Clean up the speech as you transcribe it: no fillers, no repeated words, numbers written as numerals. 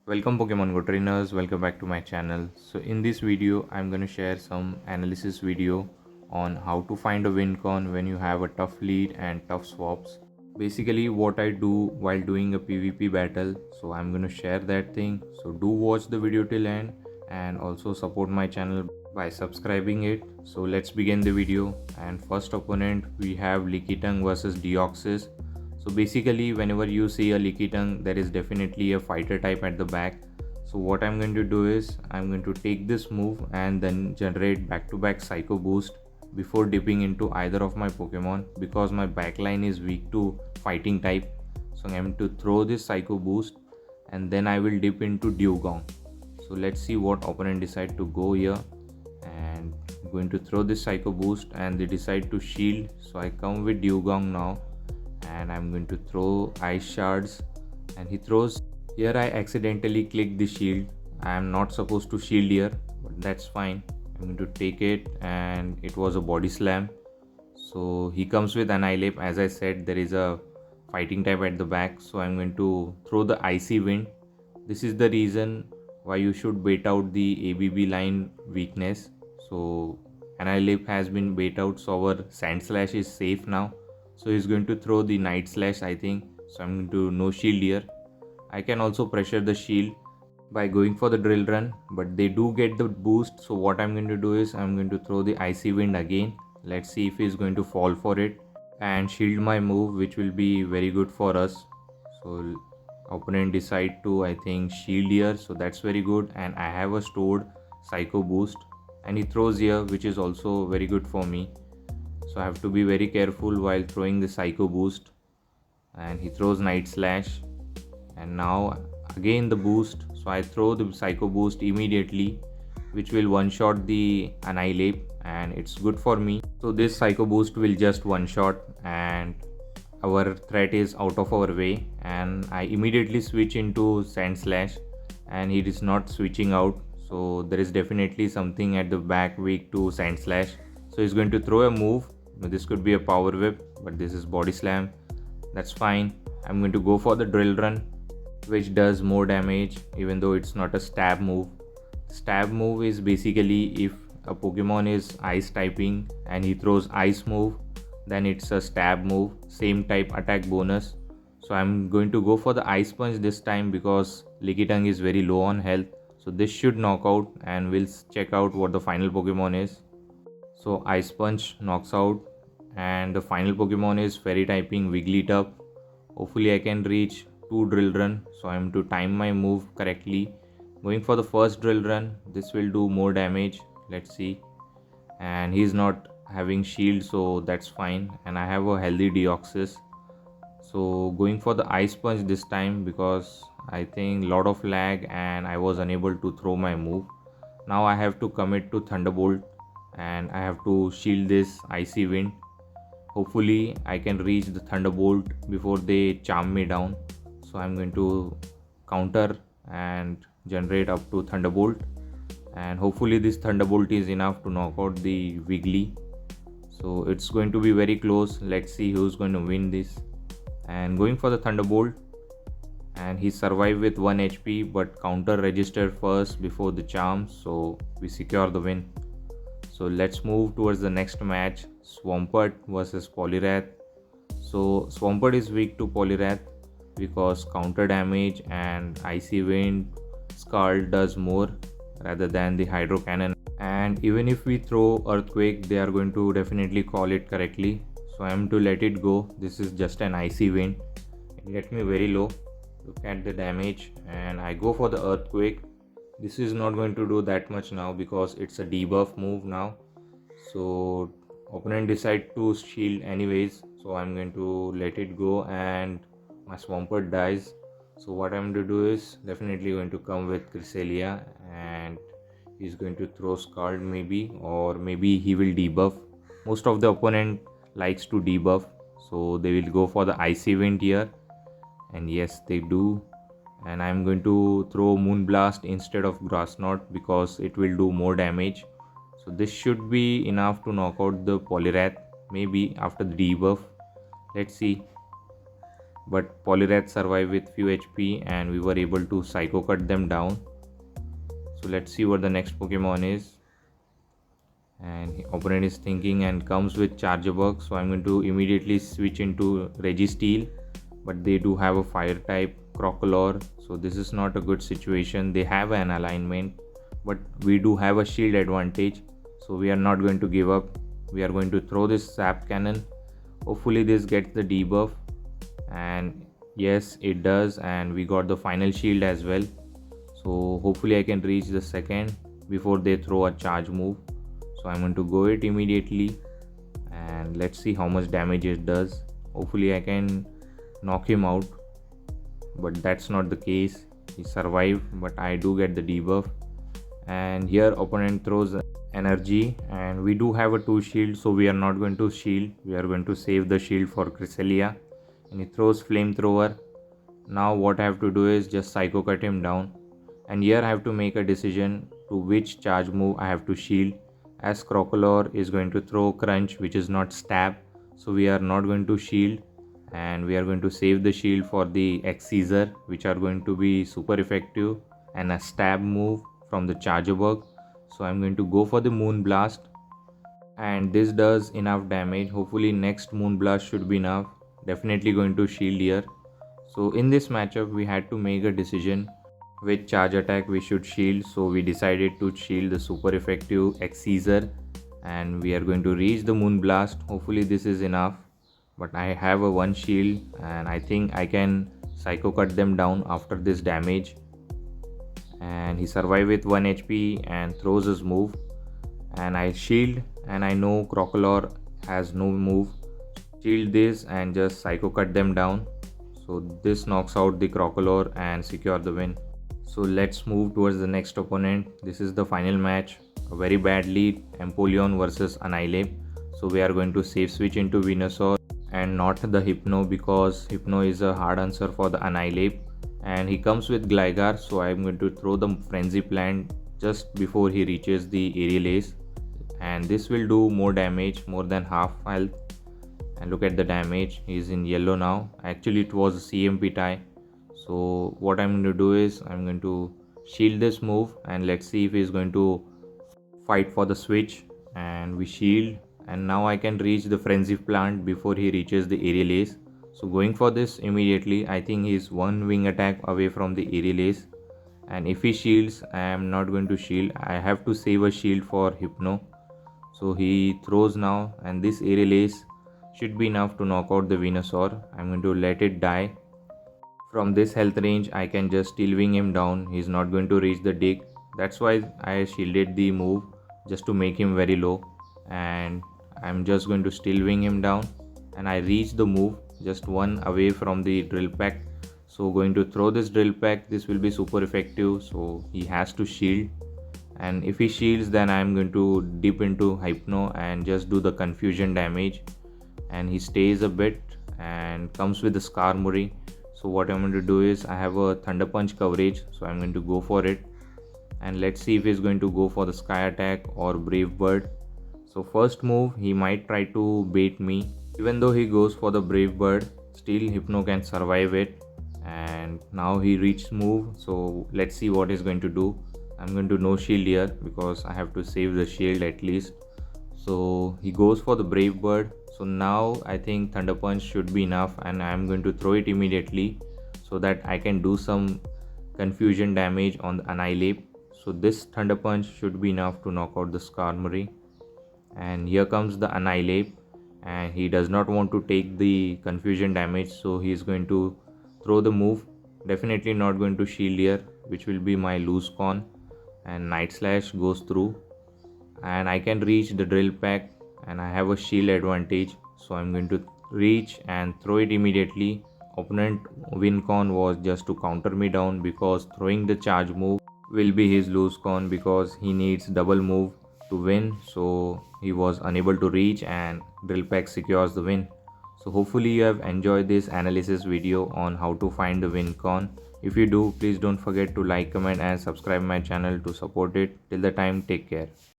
Welcome Pokemon Go trainers, welcome back to my channel. So in this video I'm going to share some analysis video on how to find a win con when you have a tough lead and tough swaps. Basically what I do while doing a PvP battle, so I'm going to share that thing. So do watch the video till end and also support my channel by subscribing it. So let's begin the video. And first opponent we have Lickitung versus Deoxys. So basically whenever you see a Lickitung, there is definitely a fighter type at the back. So what I'm going to do is I'm going to take this move and then generate back-to-back Psycho Boost before dipping into either of my Pokemon, because my backline is weak to fighting type. So I'm going to throw this Psycho Boost and then I will dip into Dewgong. So let's see what opponent decide to go here. And I'm going to throw this Psycho Boost and they decide to shield. So I come with Dewgong now and I'm going to throw ice shards and he throws. Here I accidentally clicked the shield. I am not supposed to shield here, but that's fine. I'm going to take it and it was a body slam. So he comes with Annihilape. As I said, there is a fighting type at the back, so I'm going to throw the Icy Wind. This is the reason why you should bait out the ABB line weakness. So Annihilape has been bait out, so our Sand Slash is safe now. So he's going to throw the Night Slash, I think. So I'm going to no shield here. I can also pressure the shield by going for the Drill Run, but they do get the boost. So what I'm going to do is I'm going to throw the Icy Wind again. Let's see if he's going to fall for it and shield my move, which will be very good for us. So opponent decide to, I think, shield here, so that's very good. And I have a stored Psycho Boost and he throws here, which is also very good for me. So I have to be very careful while throwing the Psycho Boost. And he throws Night Slash and now again the boost. So I throw the Psycho Boost immediately, which will one shot the Annihilape and it's good for me. So this Psycho Boost will just one shot and our threat is out of our way. And I immediately switch into Sand Slash and he is not switching out. So there is definitely something at the back weak to Sand Slash. So he's going to throw a move. This could be a Power Whip, but this is Body Slam. That's fine. I'm going to go for the Drill Run, which does more damage even though it's not a stab move. Stab move is basically if a Pokemon is ice typing and he throws ice move, then it's a stab move, same type attack bonus. So I'm going to go for the Ice Punch this time because Lickitung is very low on health. So this should knock out and we'll check out what the final Pokemon is. So Ice Punch knocks out and the final Pokemon is Fairy typing Wigglytuff. Hopefully I can reach 2 Drill Run, so I am to time my move correctly. Going for the first Drill Run, this will do more damage. Let's see. And he's not having shield, so that's fine. And I have a healthy Deoxys. So going for the Ice Punch this time because I think lot of lag and I was unable to throw my move. Now I have to commit to Thunderbolt and I have to shield this Icy Wind. Hopefully I can reach the Thunderbolt before they charm me down. So I'm going to counter and generate up to Thunderbolt. And hopefully this Thunderbolt is enough to knock out the Wiggly. So it's going to be very close. Let's see who's going to win this. And going for the Thunderbolt. And he survived with 1 HP, but counter registered first before the charm. So we secure the win. So let's move towards the next match. Swampert versus Poliwrath. So Swampert is weak to Poliwrath because counter damage and Icy Wind Scald does more rather than the Hydro Cannon. And even if we throw Earthquake, they are going to definitely call it correctly. So I am to let it go. This is just an Icy Wind. It get me very low. Look at the damage and I go for the Earthquake. This is not going to do that much now because it's a debuff move now. So opponent decide to shield anyways. So I'm going to let it go and my Swampert dies. So what I'm going to do is definitely going to come with Cresselia and he's going to throw Scald maybe, or maybe he will debuff. Most of the opponent likes to debuff, so they will go for the Icy Wind here. And yes, they do. And I'm going to throw Moonblast instead of Grass Knot because it will do more damage. So this should be enough to knock out the Poliwrath, maybe after the debuff. Let's see. but Poliwrath survived with few HP and we were able to Psycho Cut them down. So let's see what the next Pokemon is. And opponent is thinking and comes with Charjabug, so I'm going to immediately switch into Registeel, but they do have a fire type Crocolore, so this is not a good situation. They have an alignment, but we do have a shield advantage, so we are not going to give up. We are going to throw this Sap Cannon. Hopefully this gets the debuff, and yes, it does, and we got the final shield as well. So hopefully I can reach the second before they throw a charge move. So I'm going to go it immediately, and let's see how much damage it does. Hopefully I can knock him out, but that's not the case. He survived, but I do get the debuff. And here opponent throws energy, and we do have a 2 shield, so we are not going to shield. We are going to save the shield for Cresselia. And he throws flamethrower. Now what I have to do is just Psycho Cut him down, and here I have to make a decision to which charge move I have to shield, as Crocolore is going to throw Crunch, which is not stab, so we are not going to shield, and we are going to save the shield for the X-Scissor, which are going to be super effective, and a stab move from the Charjabug. So I'm going to go for the Moonblast, and this does enough damage. Hopefully next Moonblast should be enough. Definitely going to shield here. So in this matchup we had to make a decision which charge attack we should shield, so we decided to shield the super effective X-Scissor, and we are going to reach the Moonblast. Hopefully this is enough, but I have a 1 shield and I think I can Psycho Cut them down after this damage. And he survived with 1 HP and throws his move, and I shield, and I know Crocolore has no move. Shield this and just Psycho Cut them down. So this knocks out the Crocolore and secure the win. So let's move towards the next opponent. This is the final match. A very bad lead, Empoleon versus Annihilape. So we are going to safe switch into Venusaur and not the Hypno, because Hypno is a hard answer for the Annihilape. And he comes with Gligar, so I am going to throw the Frenzy Plant just before he reaches the Aerial Ace. And this will do more damage, more than half health. And look at the damage, he is in yellow now. Actually it was a CMP tie. So what I'm going to do is I'm going to shield this move, and let's see if he's going to fight for the switch. And we shield, and now I can reach the Frenzy Plant before he reaches the Aerial Ace. So going for this immediately, I think he's 1 wing attack away from the Aerial Ace. And if he shields, I am not going to shield. I have to save a shield for Hypno. So he throws now, and this Aerial Ace should be enough to knock out the Venusaur. I'm going to let it die. From this health range, I can just Steel Wing him down. He's not going to reach the dig. That's why I shielded the move, just to make him very low. And I'm just going to Steel Wing him down, and I reach the move, just 1 away from the Drill Peck. So going to throw this Drill Peck. This will be super effective, so he has to shield. And if he shields, then I'm going to dip into Hypno and just do the confusion damage. And he stays a bit and comes with the Skarmory. So what I'm going to do is I have a Thunder Punch coverage, so I'm going to go for it. And let's see if he's going to go for the Sky Attack or Brave Bird. So first move, he might try to bait me. Even though he goes for the Brave Bird, still Hypno can survive it. And now he reached move, so let's see what he's going to do. I'm going to no shield here because I have to save the shield at least. So he goes for the Brave Bird. So now I think Thunder Punch should be enough, and I am going to throw it immediately so that I can do some confusion damage on the Annihilape. So this Thunder Punch should be enough to knock out the Skarmory. And here comes the Annihilape, and he does not want to take the confusion damage, so he is going to throw the move. Definitely not going to shield here, which will be my lose con. And Night Slash goes through, and I can reach the Drill Peck, and I have a shield advantage, so I'm going to reach and throw it immediately. Opponent win con was just to counter me down, because throwing the charge move will be his lose con, because he needs double move to win. So he was unable to reach, and Drill Peck secures the win. So hopefully you have enjoyed this analysis video on how to find the win con. If you do, please don't forget to like, comment and subscribe my channel to support it. Till the time, take care.